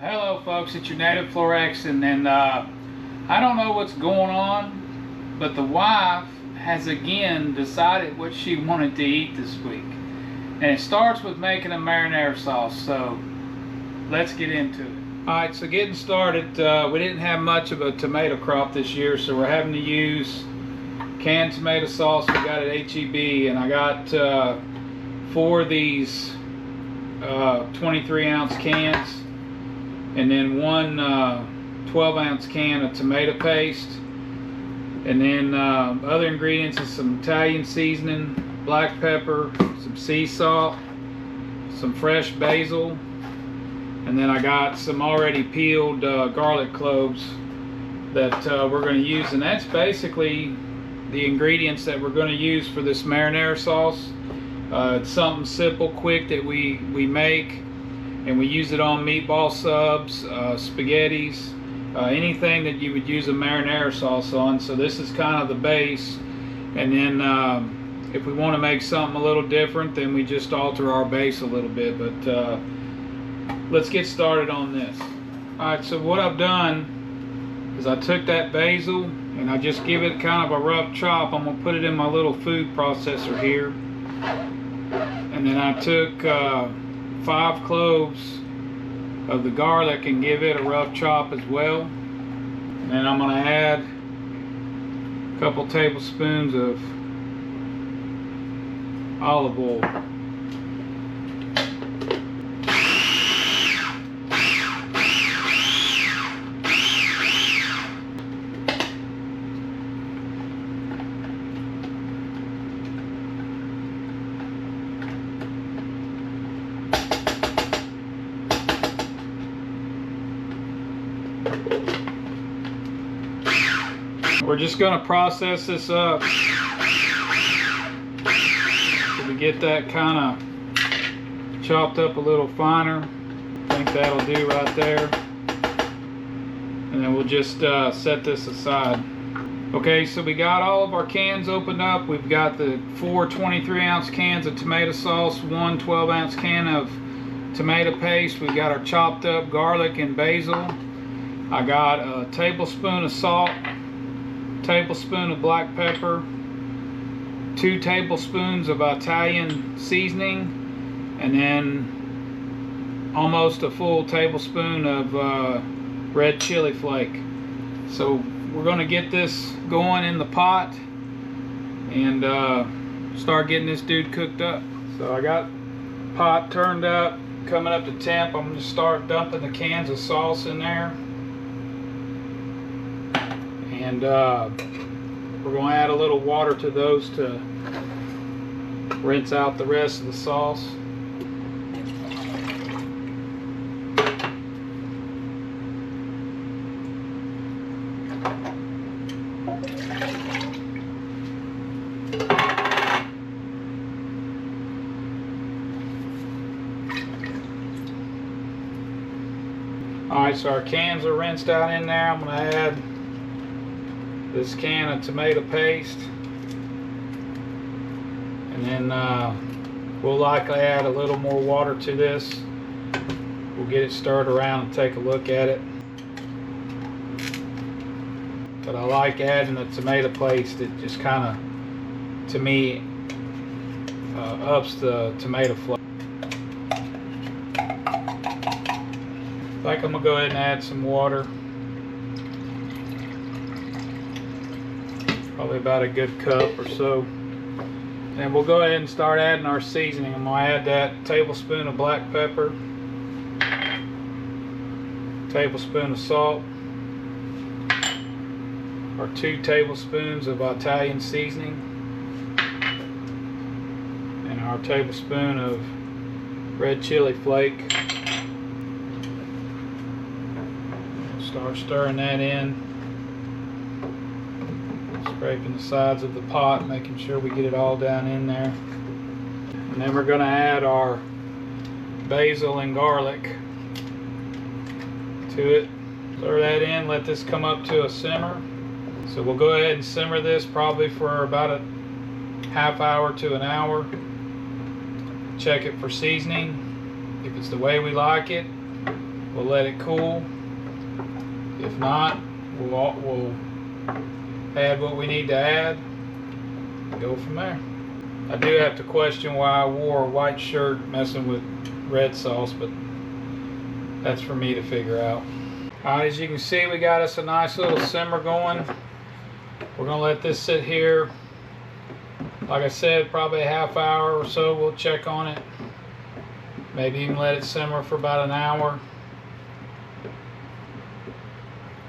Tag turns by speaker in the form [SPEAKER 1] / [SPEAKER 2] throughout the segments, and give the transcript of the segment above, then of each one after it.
[SPEAKER 1] Hello folks, it's your native Flor-xan, and I don't know what's going on, but the wife has again decided what she wanted to eat this week. And it starts with making a marinara sauce, so let's get into it. Alright, so getting started, we didn't have much of a tomato crop this year, so we're having to use canned tomato sauce we got at HEB, and I got 4 of these 23-ounce cans, and then one 12-ounce can of tomato paste, and then other ingredients is some Italian seasoning, black pepper, some sea salt, some fresh basil, and then I got some already peeled garlic cloves that we're going to use, and that's basically the ingredients that we're going to use for this marinara sauce. It's something simple, quick that we make, and we use it on meatball subs, spaghettis, anything that you would use a marinara sauce on. So this is kind of the base, and then if we want to make something a little different, then we just alter our base a little bit. But let's get started on this. Alright, so what I've done is I took that basil and I just give it kind of a rough chop. I'm going to put it in my little food processor here. And then I took 5 cloves of the garlic and give it a rough chop as well. And then I'm going to add a couple tablespoons of olive oil. We're just going to process this up so we get that kind of chopped up a little finer. I think that'll do right there. And then we'll just set this aside. Okay, so we got all of our cans opened up. We've got the 4 23-ounce cans of tomato sauce, 1 12-ounce can of tomato paste. We've got our chopped up garlic and basil. I got a tablespoon of salt, tablespoon of black pepper, 2 tablespoons of Italian seasoning, and then almost a full tablespoon of red chili flake. So we're going to get this going in the pot and start getting this dude cooked up. So I got pot turned up, coming up to temp. I'm going to start dumping the cans of sauce in there. And we're going to add a little water to those to rinse out the rest of the sauce. Alright, so our cans are rinsed out in there. I'm going to add this can of tomato paste, and then we'll likely add a little more water to this. We'll get it stirred around and take a look at it. But I like adding the tomato paste. It just kind of, to me, ups the tomato flavor. I think I'm going to go ahead and add some water. Probably about a good cup or so. And we'll go ahead and start adding our seasoning. I'm going to add that tablespoon of black pepper, tablespoon of salt, our 2 tablespoons of Italian seasoning, and our tablespoon of red chili flake. We'll start stirring that in. Scraping the sides of the pot, making sure we get it all down in there. And then we're going to add our basil and garlic to it. Stir that in, let this come up to a simmer. So we'll go ahead and simmer this probably for about a half hour to an hour. Check it for seasoning. If it's the way we like it, we'll let it cool. If not, we'll add what we need to add and go from there. I do have to question why I wore a white shirt messing with red sauce, but that's for me to figure out. Alright, as you can see, we got us a nice little simmer going. We're going to let this sit here, like I said, probably a half hour or so. We'll check on it. Maybe even let it simmer for about an hour.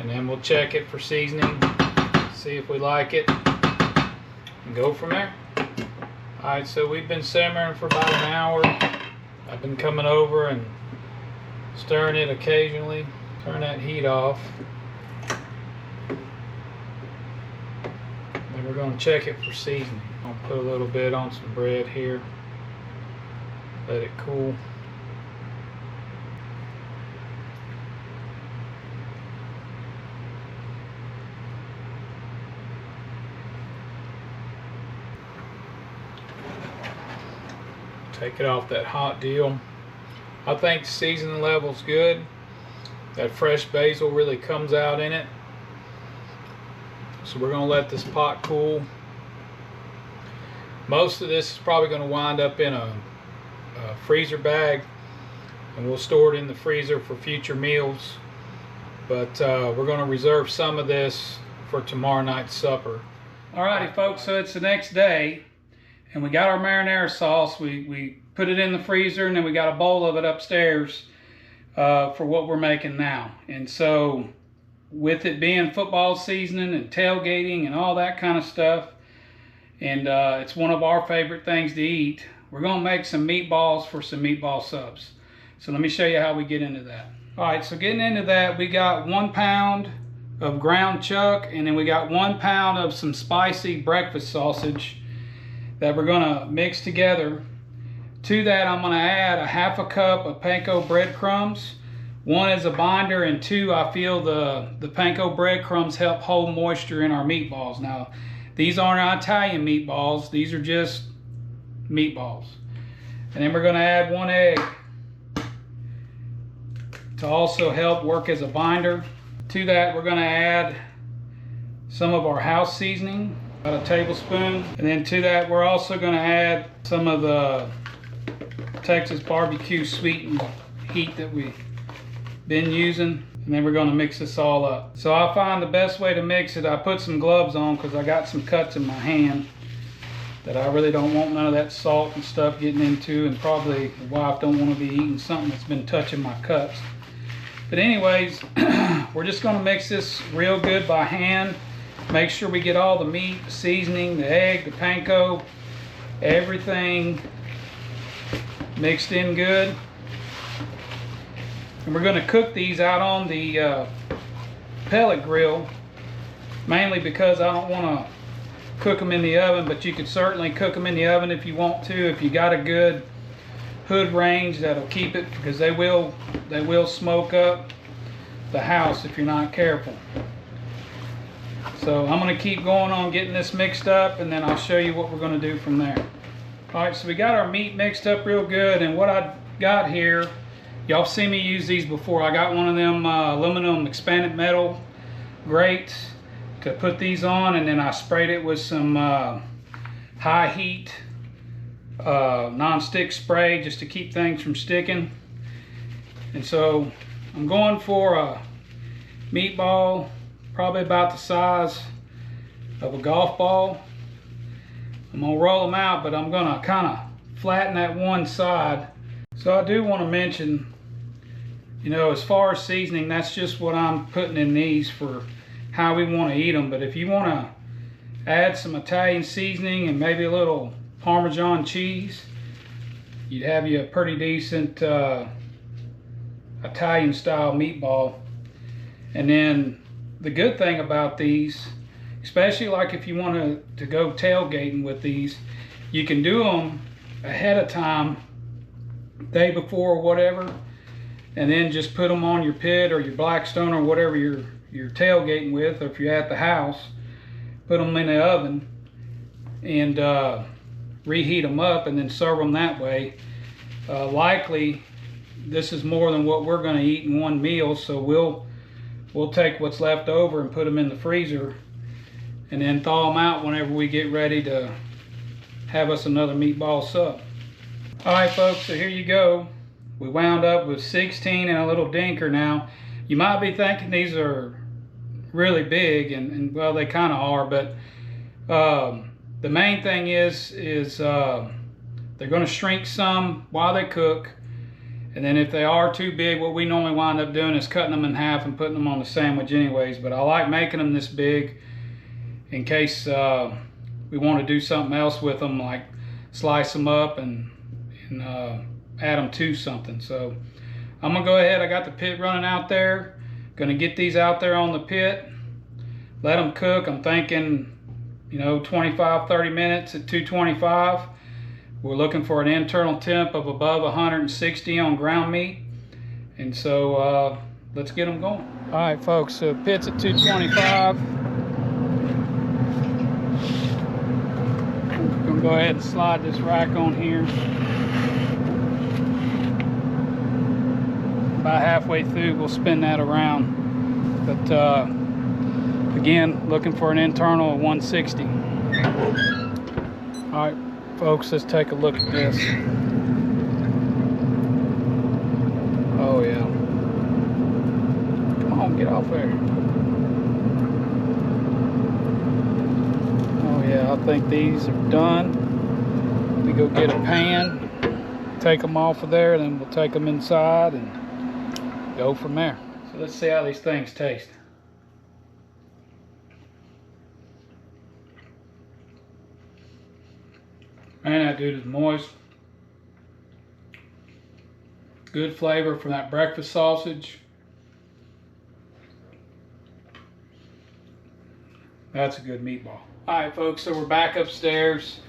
[SPEAKER 1] And then we'll check it for seasoning, see if we like it, and go from there. Alright, so we've been simmering for about an hour. I've been coming over and stirring it occasionally. Turn that heat off. Then we're going to check it for seasoning. I'll put a little bit on some bread here. Let it cool. Take it off that hot deal. I think the seasoning level's good. That fresh basil really comes out in it. So we're going to let this pot cool. Most of this is probably going to wind up in a freezer bag, and we'll store it in the freezer for future meals. But we're going to reserve some of this for tomorrow night's supper. Alrighty folks, so it's the next day, and we got our marinara sauce. We put it in the freezer, and then we got a bowl of it upstairs for what we're making now. And so with it being football seasoning and tailgating and all that kind of stuff, and it's one of our favorite things to eat, we're going to make some meatballs for some meatball subs. So let me show you how we get into that. Alright, so getting into that, we got 1 pound of ground chuck, and then we got 1 pound of some spicy breakfast sausage that we're going to mix together. To that, I'm going to add a half a cup of panko breadcrumbs. 1 is a binder, and 2, I feel the panko breadcrumbs help hold moisture in our meatballs. Now, these aren't our Italian meatballs. These are just meatballs. And then we're going to add 1 egg to also help work as a binder. To that, we're going to add some of our house seasoning, about a tablespoon. And then to that, we're also going to add some of the Texas barbecue sweetened heat that we've been using. And then we're going to mix this all up. So I find the best way to mix it, I put some gloves on because I got some cuts in my hand that I really don't want none of that salt and stuff getting into, and probably the wife don't want to be eating something that's been touching my cuts. But anyways, we're just going to mix this real good by hand. Make sure we get all the meat, the seasoning, the egg, the panko, everything mixed in good. And we're going to cook these out on the pellet grill, mainly because I don't want to cook them in the oven, but you could certainly cook them in the oven if you want to, if you got a good hood range that'll keep it, because they will smoke up the house if you're not careful. So I'm going to keep going on getting this mixed up, and then I'll show you what we're going to do from there. Alright, so we got our meat mixed up real good, and what I got here, y'all seen me use these before. I got one of them aluminum expanded metal grates to put these on, and then I sprayed it with some high heat non-stick spray just to keep things from sticking. And so I'm going for a meatball probably about the size of a golf ball. I'm gonna roll them out, but I'm gonna kind of flatten that one side. So I do want to mention, you know, as far as seasoning, that's just what I'm putting in these for how we want to eat them. But if you want to add some Italian seasoning and maybe a little Parmesan cheese, you'd have you a pretty decent Italian style meatball. And then the good thing about these, especially like if you want to go tailgating with these, you can do them ahead of time, day before or whatever, and then just put them on your pit or your Blackstone or whatever you're tailgating with, or if you're at the house, put them in the oven and reheat them up and then serve them that way. Likely this is more than what we're going to eat in one meal, so we'll take what's left over and put them in the freezer and then thaw them out whenever we get ready to have us another meatball sub. Alright folks, so here you go. We wound up with 16 and a little dinker. Now, you might be thinking these are really big, and well, they kind of are, but the main thing is they're going to shrink some while they cook, and then if they are too big, what we normally wind up doing is cutting them in half and putting them on the sandwich anyways. But I like making them this big in case we want to do something else with them, like slice them up and add them to something. So I'm gonna go ahead. I got the pit running out there. Gonna get these out there on the pit, let them cook. I'm thinking, you know, 25-30 minutes at 225. We're looking for an internal temp of above 160 on ground meat, and so let's get them going. All right folks, so pit's at 225. I'm gonna go ahead and slide this rack on here. About halfway through, we'll spin that around. But again, looking for an internal of 160. All right, folks, let's take a look at this. Oh yeah. Come on, get off there. Oh yeah, I think these are done. We go get a pan, take them off of there, then we'll take them inside and go from there. So let's see how these things taste. Man, that dude is moist. Good flavor from that breakfast sausage. That's a good meatball. All right, folks, so we're back upstairs,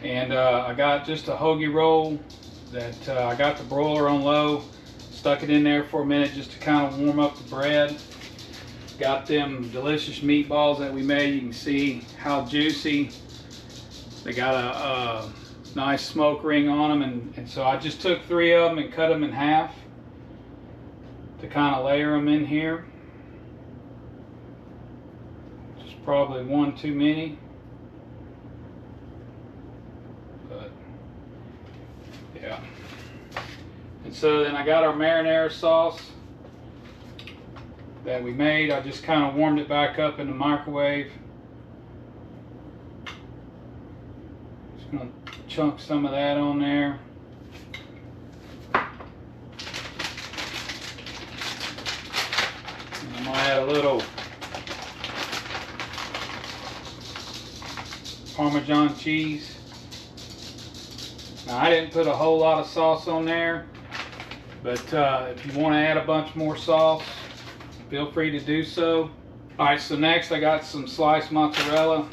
[SPEAKER 1] and I got just a hoagie roll that I got the broiler on low. Stuck it in there for a minute just to kind of warm up the bread. Got them delicious meatballs that we made. You can see how juicy. They got a nice smoke ring on them, and so I just took 3 of them and cut them in half to kind of layer them in here. Just probably one too many, but yeah. And so then I got our marinara sauce that we made. I just kind of warmed it back up in the microwave. Just gonna chunk some of that on there. And I'm gonna add a little Parmesan cheese. Now I didn't put a whole lot of sauce on there, but if you want to add a bunch more sauce, feel free to do so. All right, so next I got some sliced mozzarella.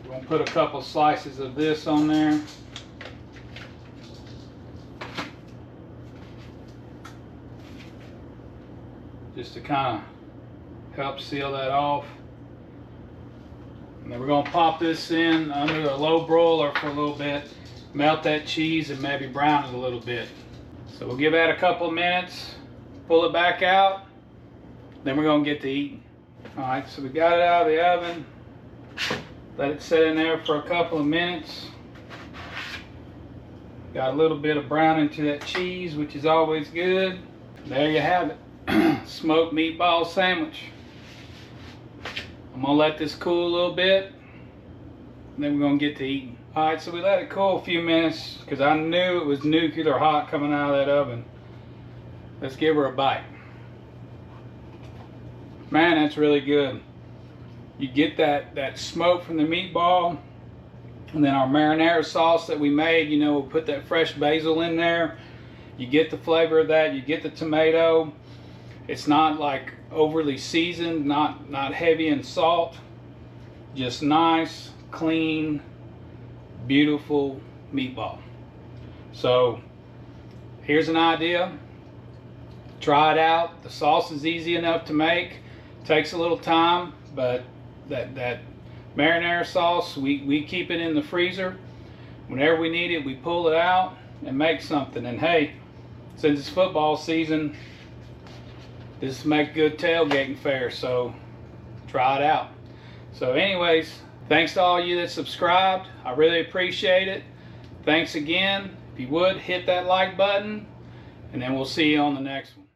[SPEAKER 1] We're gonna put a couple slices of this on there. Just to kind of help seal that off. And then we're gonna pop this in under a low broiler for a little bit, melt that cheese and maybe brown it a little bit. So we'll give that a couple of minutes, pull it back out, then we're gonna get to eating. All right, so we got it out of the oven. Let it sit in there for a couple of minutes. Got a little bit of browning to that cheese, which is always good. There you have it, smoked meatball sandwich. I'm gonna let this cool a little bit, and then we're gonna get to eating. All right, so we let it cool a few minutes because I knew it was nuclear hot coming out of that oven. Let's give her a bite. Man, that's really good. You get that smoke from the meatball, and then our marinara sauce that we made, you know, we'll put that fresh basil in there. You get the flavor of that, you get the tomato. It's not like overly seasoned, not heavy in salt. Just nice, clean, beautiful meatball. So here's an idea. Try it out. The sauce is easy enough to make. Takes a little time, but that marinara sauce, we keep it in the freezer. Whenever we need it, we pull it out, and make something. And hey, since it's football season, this make good tailgating fare, so try it out. So anyways, thanks to all you that subscribed. I really appreciate it. Thanks again. If you would, hit that like button, and then we'll see you on the next one.